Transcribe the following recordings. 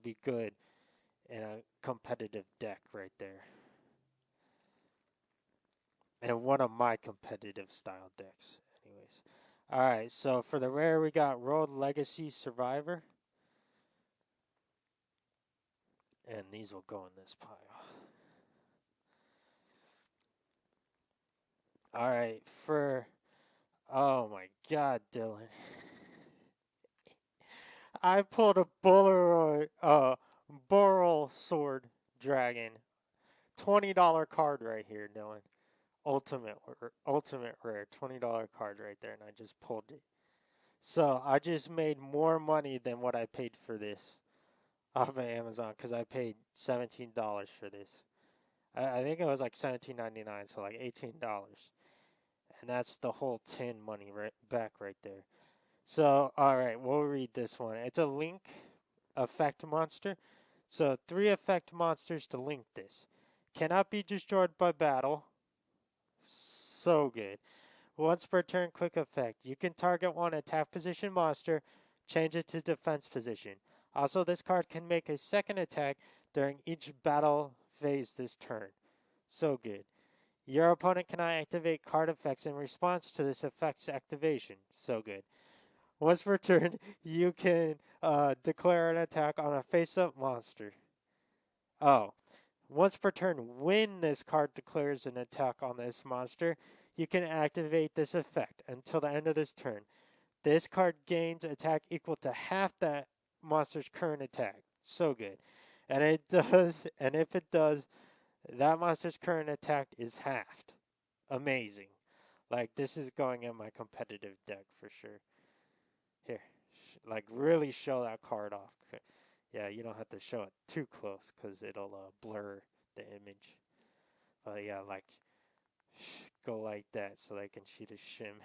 be good in a competitive deck right there. And one of my competitive style decks, anyways. Alright, so for the rare, we got Road Legacy Survivor. And these will go in this pile. Alright, oh my god, Dylan. I pulled a Boral Sword Dragon. $20 card right here, Dylan. Ultimate rare, $20 card right there, and I just pulled it. So I just made more money than what I paid for this off of Amazon because I paid $17 for this. I think it was like $17.99, so like $18, and that's the whole tin money right back right there. So all right, we'll read this one. It's a link effect monster. So 3 effect monsters to link this. Cannot be destroyed by battle. So good. Once per turn, quick effect. You can target one attack position monster, change it to defense position. Also, this card can make a second attack during each battle phase this turn. So good. Your opponent cannot activate card effects in response to this effect's activation. So good. Once per turn, you can declare an attack on a face-up monster. Oh. Once per turn, when this card declares an attack on this monster, you can activate this effect until the end of this turn. This card gains attack equal to half that monster's current attack. So good. And if it does, that monster's current attack is halved. Amazing. Like, this is going in my competitive deck for sure. Here, like, really show that card off. Yeah, you don't have to show it too close because it'll blur the image. But yeah, like, go like that so they can see the shim.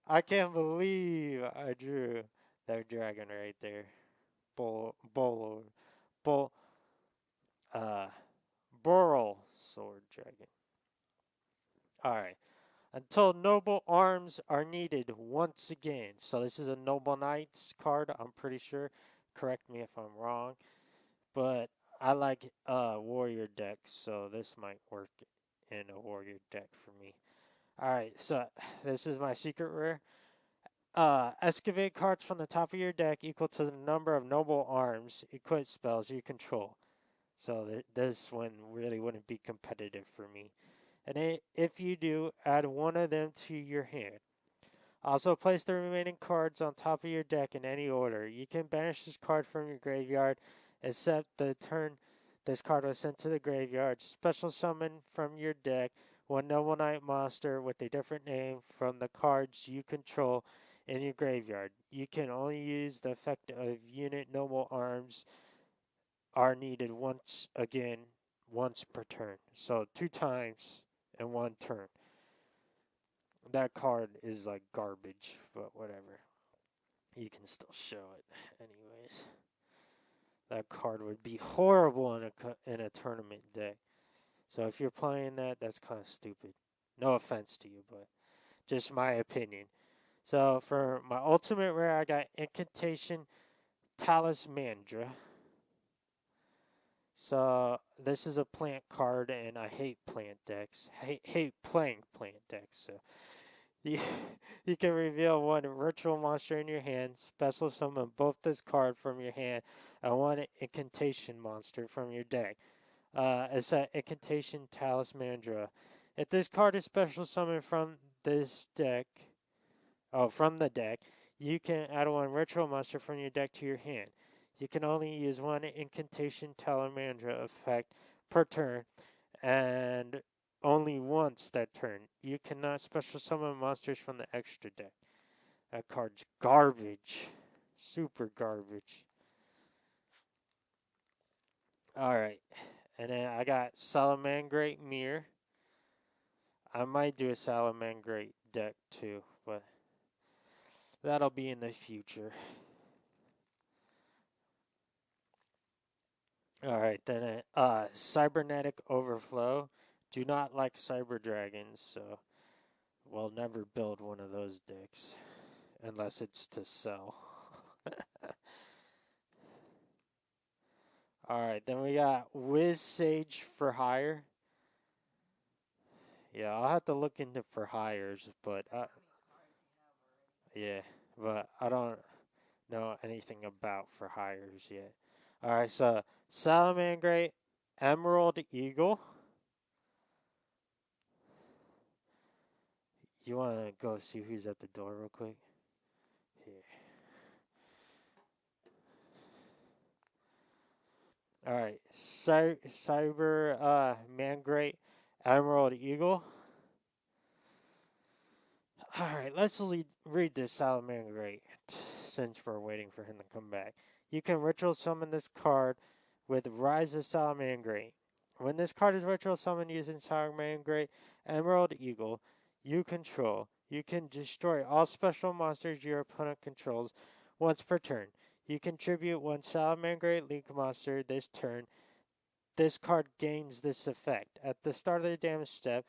I can't believe I drew that dragon right there. Boral Sword Dragon. Alright. Until Noble Arms are needed once again. So this is a Noble Knights card, I'm pretty sure. Correct me if I'm wrong. But I like warrior decks, so this might work in a warrior deck for me. Alright, so this is my secret rare. Excavate cards from the top of your deck equal to the number of Noble Arms equipped spells you control. So this one really wouldn't be competitive for me. And if you do, add one of them to your hand. Also, place the remaining cards on top of your deck in any order. You can banish this card from your graveyard, except the turn this card was sent to the graveyard. Special summon from your deck one Noble Knight monster with a different name from the cards you control in your graveyard. You can only use the effect of unit Noble Arms are needed once per turn. So 2 times in 1 turn. That card is like garbage, but whatever. You can still show it anyways. That card would be horrible in a tournament deck. So if you're playing that, that's kind of stupid. No offense to you, but just my opinion. So for my ultimate rare, I got Incantation Talismandra. So this is a plant card, and I hate plant decks. Hate playing plant decks. So you can reveal one ritual monster in your hand, special summon both this card from your hand, and one incantation monster from your deck. It's that Incantation Talismandra. If this card is special summoned from this deck, from the deck, you can add one ritual monster from your deck to your hand. You can only use one Incantation Talismandra effect per turn, and only once that turn. You cannot special summon monsters from the extra deck. That card's garbage. Super garbage. Alright. And then I got Salamangreat Mirror. I might do a Salamangreat deck too, but that'll be in the future. Alright, then Cybernetic Overflow. Do not like Cyber Dragons, so we'll never build one of those decks unless it's to sell. Alright, then we got Wiz Sage for hire. Yeah, I'll have to look into for hires, but yeah, but I don't know anything about for hires yet. Alright, so Salamangreat, Emerald Eagle. You want to go see who's at the door real quick? Here. Alright, Cyber Mangrate, Emerald Eagle. Alright, let's read this Salamangreat since we're waiting for him to come back. You can ritual summon this card with Rise of Salamangreat. When this card is ritual summoned using Salamangreat, Emerald Eagle, you control. You can destroy all special monsters your opponent controls once per turn. You contribute one Salamangreat League monster this turn. This card gains this effect. At the start of the damage step,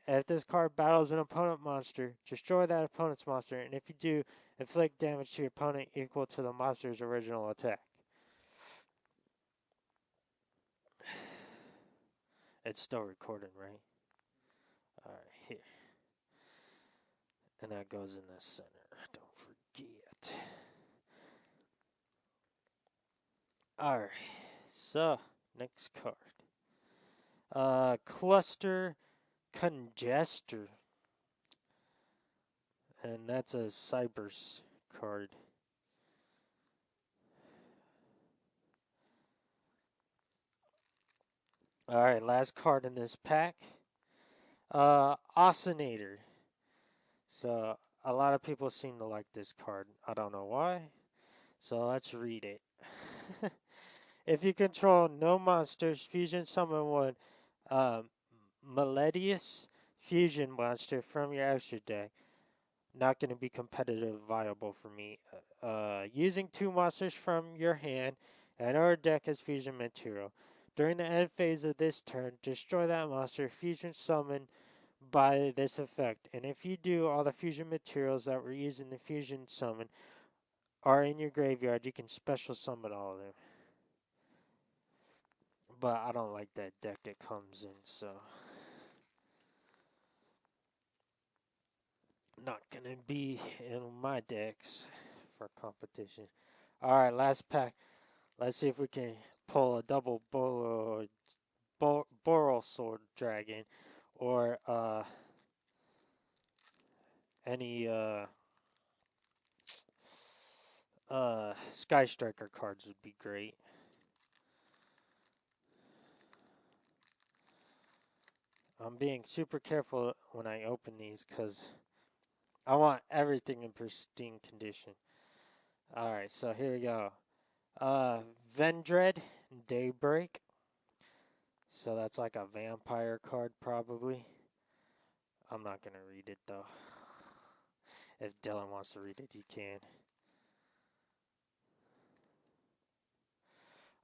if this card battles an opponent monster, destroy that opponent's monster, and if you do, inflict damage to your opponent equal to the monster's original attack. It's still recording, right? Alright, here. And that goes in the center. Don't forget. Alright, so, next card. Cluster Congester. And that's a Cybers card. Alright, last card in this pack. Oscinator. So, a lot of people seem to like this card. I don't know why. So, let's read it. If you control no monsters, fusion summon one Melodious fusion monster from your extra deck. Not going to be competitive viable for me. Using two monsters from your hand and our deck as fusion material. During the end phase of this turn, destroy that monster, fusion summon by this effect. And if you do, all the fusion materials that were used in the fusion summon are in your graveyard. You can special summon all of them. But I don't like that deck it comes in, so not gonna be in my decks for competition. Alright, last pack. Let's see if we can pull a double Boral Sword Dragon or any Sky Striker cards would be great. I'm being super careful when I open these because I want everything in pristine condition. Alright, so here we go. Vendread Daybreak. So that's like a vampire card probably. I'm not going to read it though. If Dylan wants to read it, he can.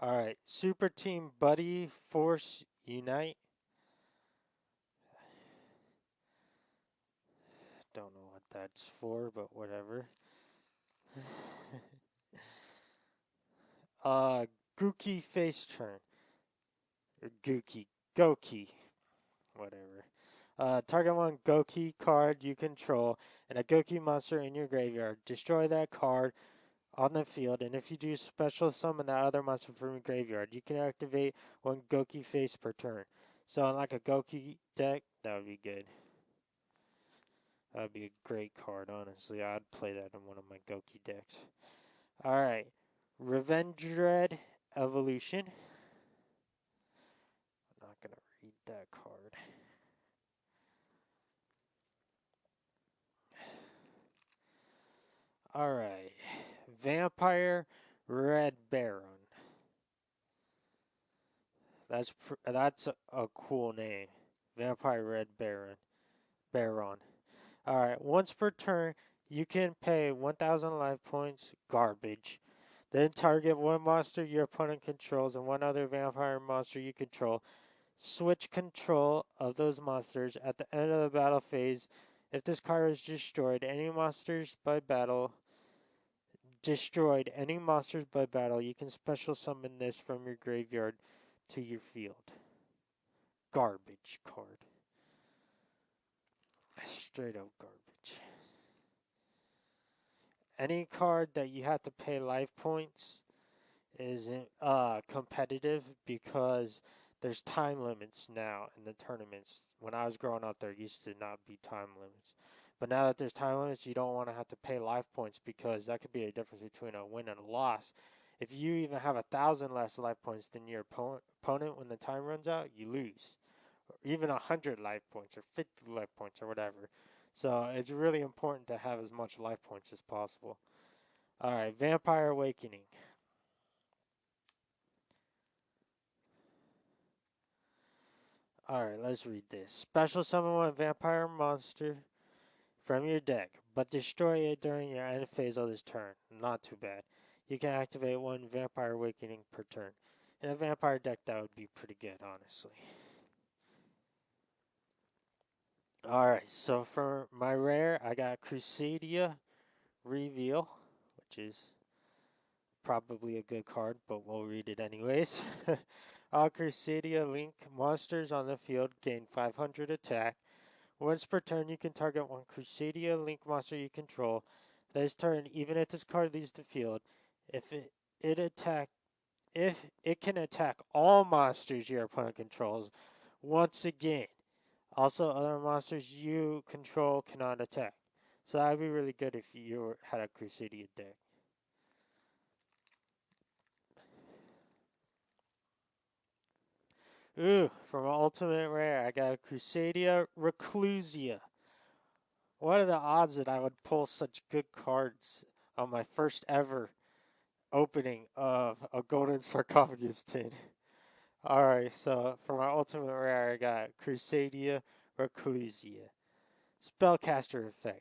Alright, Super Team Buddy Force Unite. Don't know what that's for, but whatever. Gookie Face Turn. Or Goki. Whatever. Target one Goki card you control and a Goki monster in your graveyard. Destroy that card on the field, and if you do, special summon that other monster from your graveyard. You can activate one Goki face per turn. So, in like a Goki deck, that would be good. That would be a great card, honestly. I'd play that in one of my Goki decks. Alright. Revendread Evolution. I'm not going to read that card. Alright. Vampire Red Baron. That's a cool name. Vampire Red Baron. Alright, once per turn, you can pay 1,000 life points, garbage. Then target one monster your opponent controls and one other vampire monster you control. Switch control of those monsters at the end of the battle phase. If this card is destroyed, any monsters by battle destroyed any monsters by battle, you can special summon this from your graveyard to your field. Garbage card. Straight up garbage. Any card that you have to pay life points isn't competitive because there's time limits now in the tournaments. When I was growing up, there used to not be time limits. But now that there's time limits, you don't want to have to pay life points because that could be a difference between a win and a loss. If you even have 1,000 less life points than your opponent when the time runs out, you lose. Or even 100 life points or 50 life points or whatever. So it's really important to have as much life points as possible. Alright, Vampire Awakening. Alright, let's read this. Special summon one vampire monster from your deck, but destroy it during your end phase of this turn. Not too bad. You can activate one Vampire Awakening per turn. In a vampire deck, that would be pretty good, honestly. Alright, so for my rare, I got Crusadia Reveal, which is probably a good card, but we'll read it anyways. All Crusadia Link monsters on the field gain 500 attack. Once per turn, you can target one Crusadia Link monster you control. This turn, even if this card leaves the field, if it can attack all monsters your opponent controls once again. Also, other monsters you control cannot attack. So that would be really good if you had a Crusadia deck. Ooh, from Ultimate Rare, I got a Crusadia Reclusia. What are the odds that I would pull such good cards on my first ever opening of a Golden Sarcophagus tin? Alright, so for my Ultimate Rare, I got Crusadia Reclusia. Spellcaster effect.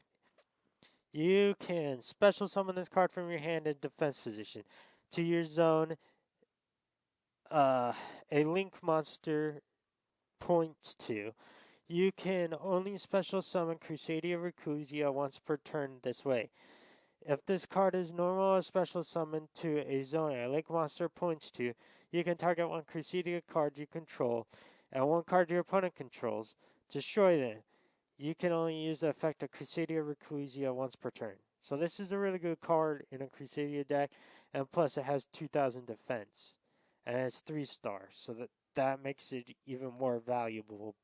You can special summon this card from your hand in defense position to your zone. A link monster points to. You can only special summon Crusadia Reclusia once per turn this way. If this card is normal or special summoned to a zone a link monster points to, you can target one Crusadia card you control and one card your opponent controls. Destroy them. You can only use the effect of Crusadia Reclusia once per turn. So this is a really good card in a Crusadia deck, and plus it has 2,000 defense. And it's 3 stars, so that makes it even more valuable